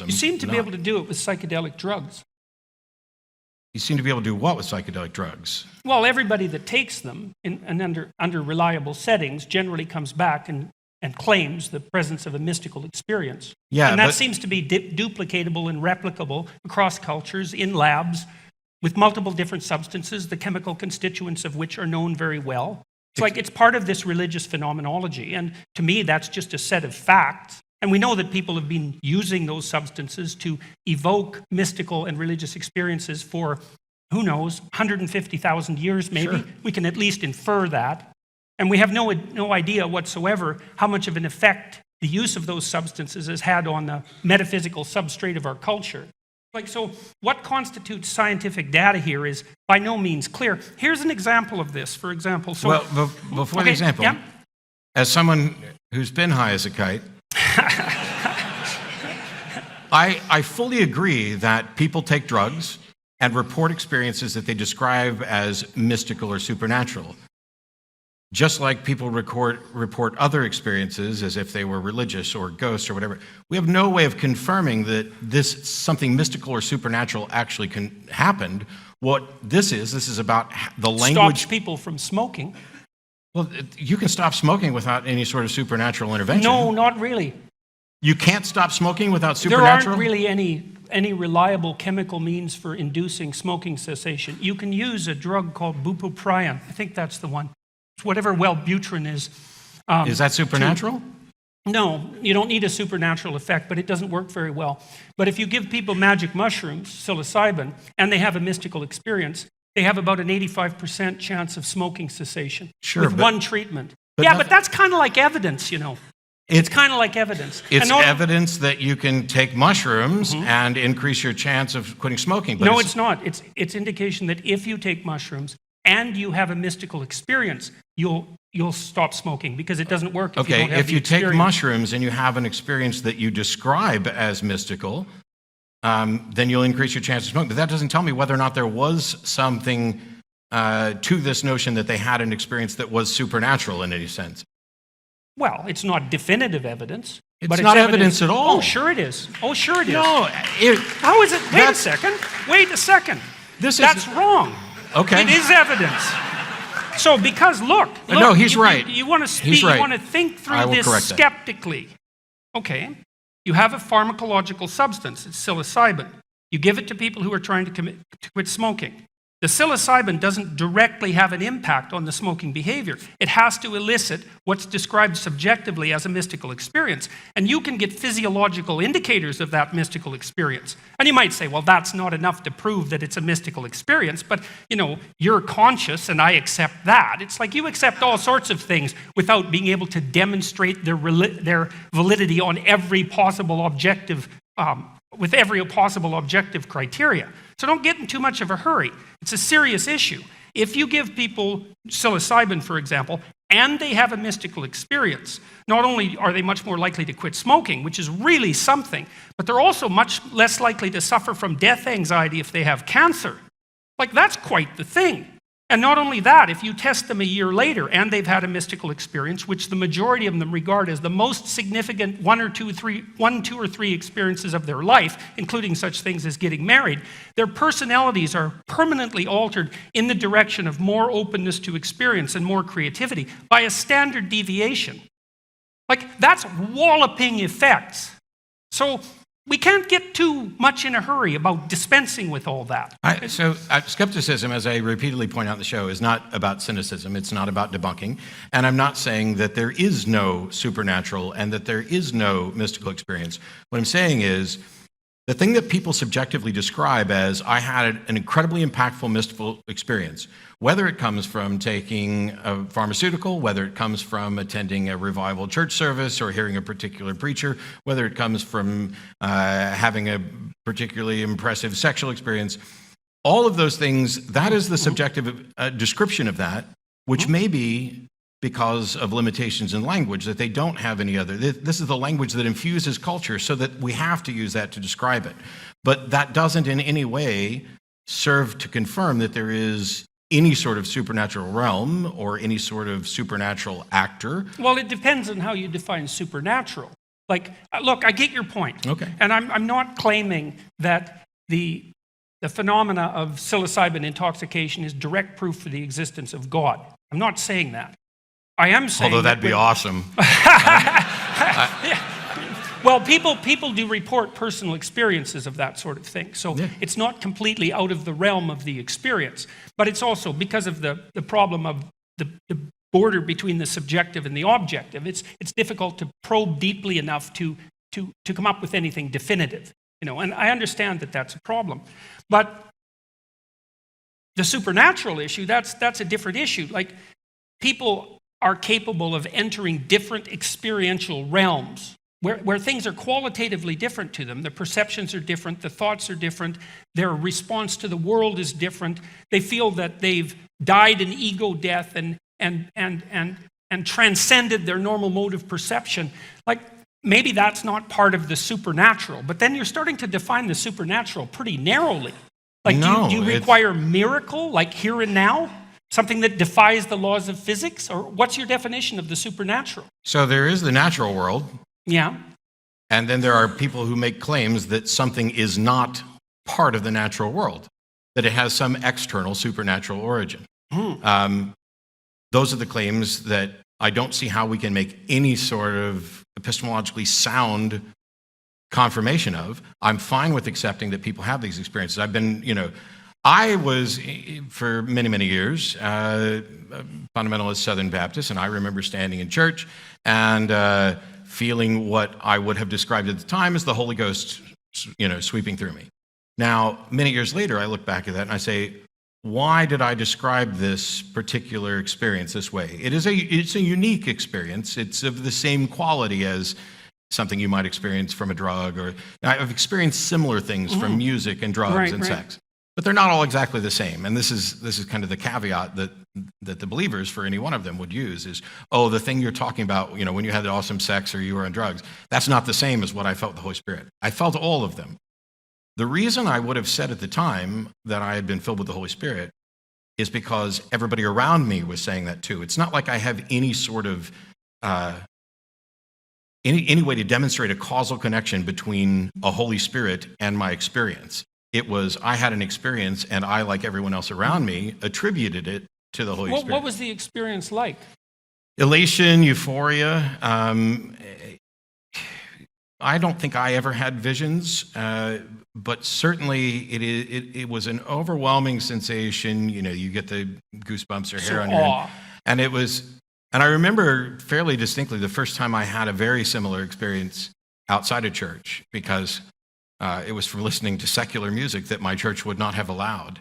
You seem to be able to do it with psychedelic drugs. You seem to be able to do what with psychedelic drugs? Well, everybody that takes them under reliable settings generally comes back and claims the presence of a mystical experience. Yeah, and that seems to be duplicatable and replicable across cultures, in labs, with multiple different substances, the chemical constituents of which are known very well. It's like it's part of this religious phenomenology. And to me, that's just a set of facts. And we know that people have been using those substances to evoke mystical and religious experiences for, who knows, 150,000 years maybe. Sure. We can at least infer that. And we have no idea whatsoever how much of an effect the use of those substances has had on the metaphysical substrate of our culture. So what constitutes scientific data here is by no means clear. Here's an example of this, for example. Before the example, yeah? As someone who's been high as a kite, I fully agree that people take drugs and report experiences that they describe as mystical or supernatural. Just like people report other experiences as if they were religious or ghosts or whatever. We have no way of confirming that this something mystical or supernatural actually happened. What this is about the language. Stops people from smoking. Well, you can stop smoking without any sort of supernatural intervention. No, not really. You can't stop smoking without supernatural? There aren't really any reliable chemical means for inducing smoking cessation. You can use a drug called bupropion. I think that's the one. Whatever Wellbutrin is. Is that supernatural? No, you don't need a supernatural effect, but it doesn't work very well. But if you give people magic mushrooms, psilocybin, and they have a mystical experience, they have about an 85% chance of smoking cessation with one treatment. But that's kind of like evidence, you know. It's kind of like evidence. It's evidence that you can take mushrooms and increase your chance of quitting smoking. But no, it's not. It's indication that if you take mushrooms and you have a mystical experience, you'll stop smoking because it doesn't work if you don't have the experience. If you take mushrooms and you have an experience that you describe as mystical, then you'll increase your chance of smoking. But that doesn't tell me whether or not there was something to this notion that they had an experience that was supernatural in any sense. Well, it's not definitive evidence. It's not evidence at all. Oh, sure it is. Oh, sure it is. No. How is it? Wait a second. That's wrong. Okay. It is evidence. So, because look no, he's right. You want to speak, you want to think through this skeptically. Okay, you have a pharmacological substance, it's psilocybin. You give it to people who are trying to quit smoking. The psilocybin doesn't directly have an impact on the smoking behavior. It has to elicit what's described subjectively as a mystical experience. And you can get physiological indicators of that mystical experience. And you might say, well, that's not enough to prove that it's a mystical experience, but you're conscious and I accept that. It's like you accept all sorts of things without being able to demonstrate their validity on every possible objective with every possible objective criteria. So don't get in too much of a hurry. It's a serious issue. If you give people psilocybin, for example, and they have a mystical experience, not only are they much more likely to quit smoking, which is really something, but they're also much less likely to suffer from death anxiety if they have cancer. Like, that's quite the thing. And not only that, if you test them a year later and they've had a mystical experience, which the majority of them regard as the most significant one, two, or three experiences of their life, including such things as getting married, their personalities are permanently altered in the direction of more openness to experience and more creativity by a standard deviation. Like, that's walloping effects. So we can't get too much in a hurry about dispensing with all that. Skepticism, as I repeatedly point out in the show, is not about cynicism. It's not about debunking. And I'm not saying that there is no supernatural and that there is no mystical experience. What I'm saying is the thing that people subjectively describe as, I had an incredibly impactful mystical experience, whether it comes from taking a pharmaceutical, whether it comes from attending a revival church service or hearing a particular preacher, whether it comes from having a particularly impressive sexual experience, all of those things, that is the subjective description of that, which may be because of limitations in language, that they don't have any other. This is the language that infuses culture so that we have to use that to describe it. But that doesn't in any way serve to confirm that there is any sort of supernatural realm or any sort of supernatural actor. Well, it depends on how you define supernatural. Like, look, I get your point. Okay. And I'm not claiming that the phenomena of psilocybin intoxication is direct proof for the existence of God. I'm not saying that. I am saying... Although that'd be awesome. Well, people do report personal experiences of that sort of thing. So it's not completely out of the realm of the experience. But it's also because of the problem of the border between the subjective and the objective. It's difficult to probe deeply enough to come up with anything definitive. And I understand that that's a problem. But the supernatural issue, that's a different issue. Like, people are capable of entering different experiential realms where things are qualitatively different to them. The perceptions are different, the thoughts are different, their response to the world is different. They feel that they've died an ego death and transcended their normal mode of perception. Like, maybe that's not part of the supernatural, but then you're starting to define the supernatural pretty narrowly. Like, no, do you require miracle, like here and now? Something that defies the laws of physics? Or what's your definition of the supernatural? So there is the natural world. Yeah. And then there are people who make claims that something is not part of the natural world, that it has some external supernatural origin. Those are the claims that I don't see how we can make any sort of epistemologically sound confirmation of. I'm fine with accepting that people have these experiences. I was, for many, many years, a fundamentalist Southern Baptist, and I remember standing in church and feeling what I would have described at the time as the Holy Ghost, sweeping through me. Now, many years later, I look back at that and I say, why did I describe this particular experience this way? It's a unique experience. It's of the same quality as something you might experience from a drug, or I've experienced similar things from music and drugs and sex. But they're not all exactly the same. And this is kind of the caveat that the believers, for any one of them, would use is, the thing you're talking about, when you had awesome sex or you were on drugs, that's not the same as what I felt the Holy Spirit. I felt all of them. The reason I would have said at the time that I had been filled with the Holy Spirit is because everybody around me was saying that too. It's not like I have any sort of, any way to demonstrate a causal connection between a Holy Spirit and my experience. It was, I had an experience, and I, like everyone else around me, attributed it to the Holy Spirit. What was the experience like? Elation, euphoria. I don't think I ever had visions, but certainly it was an overwhelming sensation. You get the goosebumps or hair on your head. And I remember fairly distinctly the first time I had a very similar experience outside of church, because it was from listening to secular music that my church would not have allowed.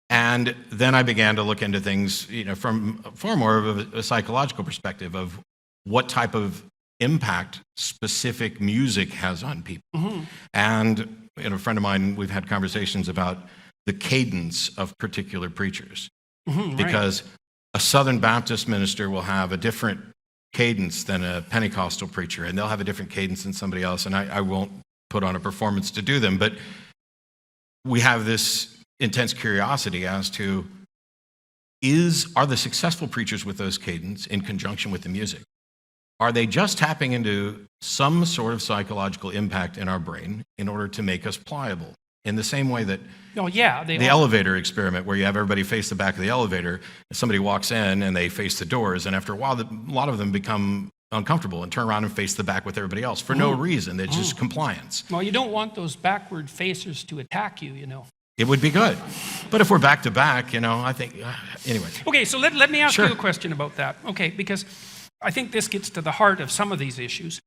And then I began to look into things, from far more of a psychological perspective of what type of impact specific music has on people. And a friend of mine, we've had conversations about the cadence of particular preachers, because a Southern Baptist minister will have a different cadence than a Pentecostal preacher, and they'll have a different cadence than somebody else. And I won't put on a performance to do them, but we have this intense curiosity as to, are the successful preachers with those cadence in conjunction with the music, are they just tapping into some sort of psychological impact in our brain in order to make us pliable? In the same way that the elevator experiment, where you have everybody face the back of the elevator, and somebody walks in and they face the doors, and after a while, a lot of them become uncomfortable and turn around and face the back with everybody else for no reason. It's just compliance. Well, you don't want those backward facers to attack you, It would be good. But if we're back to back, I think, anyway. Okay, so let me ask you a question about that. Okay, because I think this gets to the heart of some of these issues.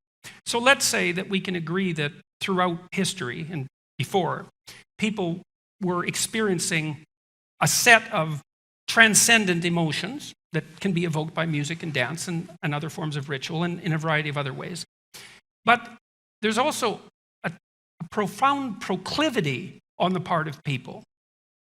So let's say that we can agree that throughout history and before, people were experiencing a set of transcendent emotions that can be evoked by music and dance and other forms of ritual and in a variety of other ways. But there's also a profound proclivity on the part of people,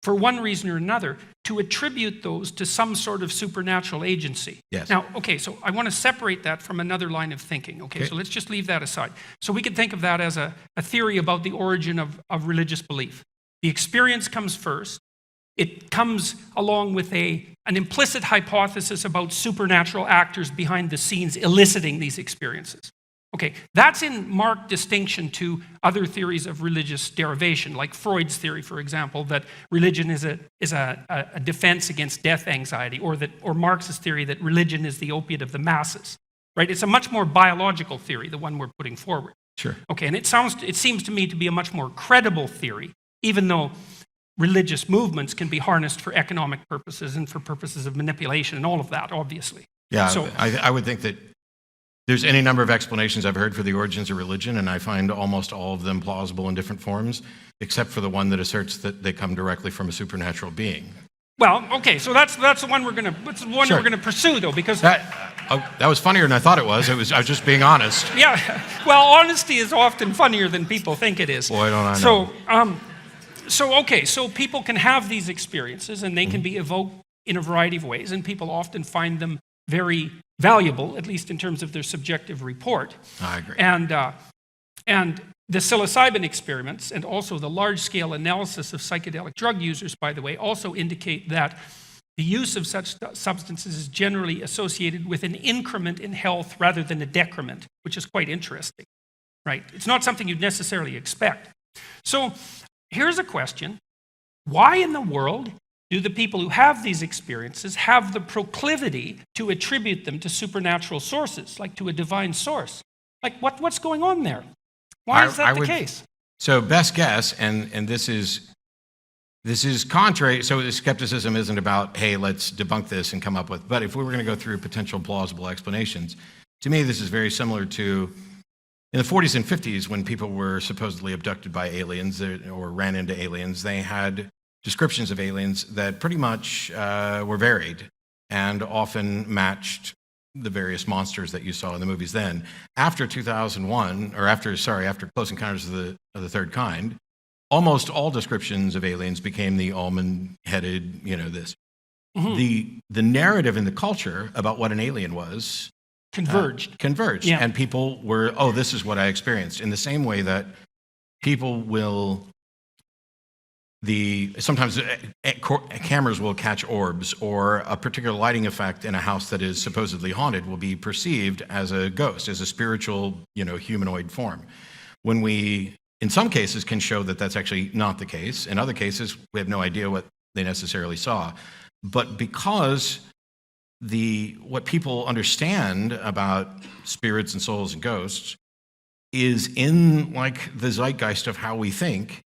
for one reason or another, to attribute those to some sort of supernatural agency. Yes. Now, okay, so I want to separate that from another line of thinking. Okay, so let's just leave that aside. So we can think of that as a theory about the origin of religious belief. The experience comes first. It comes along with an implicit hypothesis about supernatural actors behind the scenes eliciting these experiences. Okay, that's in marked distinction to other theories of religious derivation, like Freud's theory, for example, that religion is a defense against death anxiety, or Marx's theory that religion is the opiate of the masses. Right? It's a much more biological theory, the one we're putting forward. Sure. Okay, and it seems to me to be a much more credible theory, even though religious movements can be harnessed for economic purposes and for purposes of manipulation and all of that, obviously. Yeah, so, I would think that there's any number of explanations I've heard for the origins of religion, and I find almost all of them plausible in different forms, except for the one that asserts that they come directly from a supernatural being. Well, okay, so that's the one we're going to pursue, though, because that was funnier than I thought it was. I was just being honest. Yeah, well, honesty is often funnier than people think it is. Boy, don't I know. So people can have these experiences, and they can be evoked in a variety of ways, and people often find them very valuable, at least in terms of their subjective report. I agree. And the psilocybin experiments and also the large-scale analysis of psychedelic drug users, by the way, also indicate that the use of such substances is generally associated with an increment in health rather than a decrement, which is quite interesting, right? It's not something you'd necessarily expect. So here's a question. Why in the world do the people who have these experiences have the proclivity to attribute them to supernatural sources, like to a divine source? Like, what's going on there? Why is that the case? So best guess, and this is contrary, so the skepticism isn't about, hey, let's debunk this and come up with, but if we were going to go through potential plausible explanations, to me this is very similar to in the 40s and 50s when people were supposedly abducted by aliens or ran into aliens. They had descriptions of aliens that pretty much were varied and often matched the various monsters that you saw in the movies then. After 2001, or after Close Encounters of the Third Kind, almost all descriptions of aliens became the almond-headed, this. Mm-hmm. The narrative in the culture about what an alien was converged. Yeah. And people were, this is what I experienced. In the same way that people will, sometimes cameras will catch orbs, or a particular lighting effect in a house that is supposedly haunted will be perceived as a ghost, as a spiritual, humanoid form. When we, in some cases, can show that that's actually not the case. In other cases, we have no idea what they necessarily saw. But because what people understand about spirits and souls and ghosts is in the zeitgeist of how we think,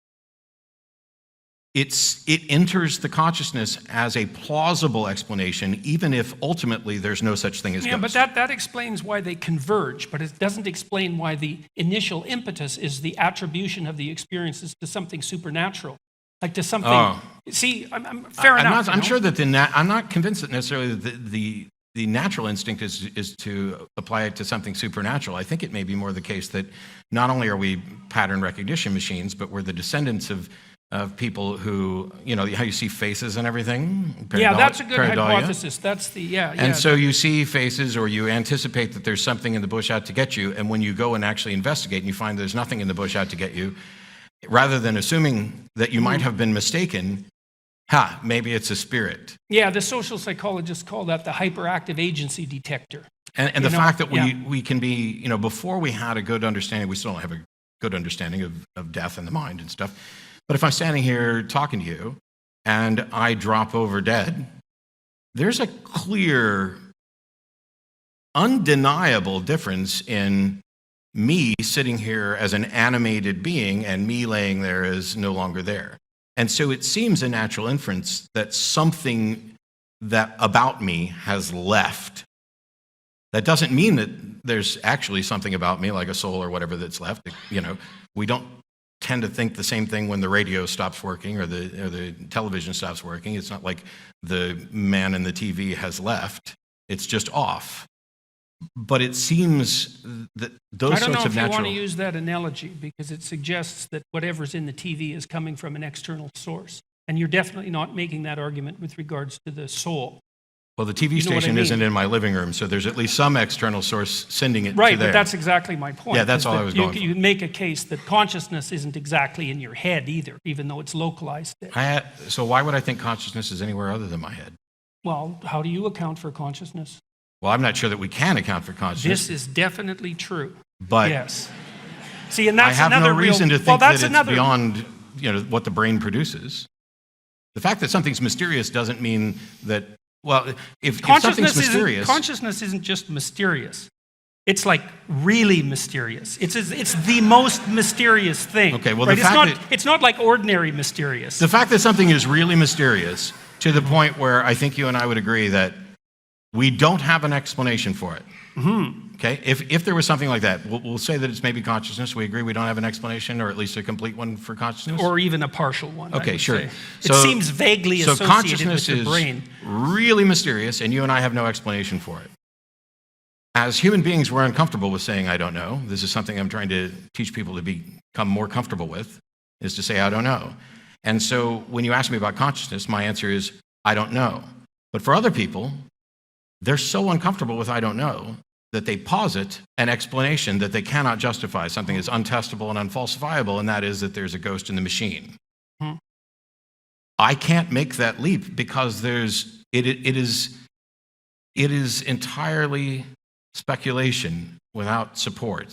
it enters the consciousness as a plausible explanation, even if ultimately there's no such thing as ghosts. But that explains why they converge, but it doesn't explain why the initial impetus is the attribution of the experiences to something supernatural, like to something. See, fair enough. I'm sure that I'm not convinced that necessarily the natural instinct is to apply it to something supernatural. I think it may be more the case that not only are we pattern recognition machines, but we're the descendants of people who, how you see faces and everything. Yeah, that's a good hypothesis. That's so you see faces, or you anticipate that there's something in the bush out to get you, and when you go and actually investigate and you find there's nothing in the bush out to get you, rather than assuming that you might have been mistaken, maybe it's a spirit. Yeah, the social psychologists call that the hyperactive agency detector. And the fact that we can be, before we had a good understanding, we still don't have a good understanding of death and the mind and stuff. But if I'm standing here talking to you and I drop over dead, there's a clear, undeniable difference in me sitting here as an animated being and me laying there as no longer there. And so it seems a natural inference that something that about me has left. That doesn't mean that there's actually something about me, like a soul or whatever, that's left. We don't tend to think the same thing when the radio stops working or the television stops working. It's not like the man in the TV has left. It's just off. But it seems that those sorts of natural... I don't know if you want to use that analogy, because it suggests that whatever's in the TV is coming from an external source. And you're definitely not making that argument with regards to the soul. Well, the TV station isn't in my living room, so there's at least some external source sending it to there. Right, but that's exactly my point. Yeah, that's all I was going for. You can make a case that consciousness isn't exactly in your head either, even though it's localized there. So why would I think consciousness is anywhere other than my head? Well, how do you account for consciousness? Well, I'm not sure that we can account for consciousness. This is definitely true. But yes. See, and I that's have no another reason to well, think that that's it's another, beyond what the brain produces. The fact that something's mysterious doesn't mean that, well, if something's mysterious... Consciousness isn't just mysterious. It's like really mysterious. It's the most mysterious thing. Okay, well, right? the fact it's not like ordinary mysterious. The fact that something is really mysterious to the point where I think you and I would agree that we don't have an explanation for it. Okay, if there was something like that, we'll say that it's maybe consciousness. We agree we don't have an explanation, or at least a complete one for consciousness? Or even a partial one. Okay, sure. Say. It seems vaguely associated consciousness with the brain. is really mysterious, and you and I have no explanation for it. As human beings, we're uncomfortable with saying, I don't know. This is something I'm trying to teach people to become more comfortable with, is to say, I don't know. And so when you ask me about consciousness, my answer is, I don't know. But for other people, they're so uncomfortable with I don't know that they posit an explanation that they cannot justify. Something is untestable and unfalsifiable, and that is that there's a ghost in the machine. I can't make that leap because it is entirely speculation without support.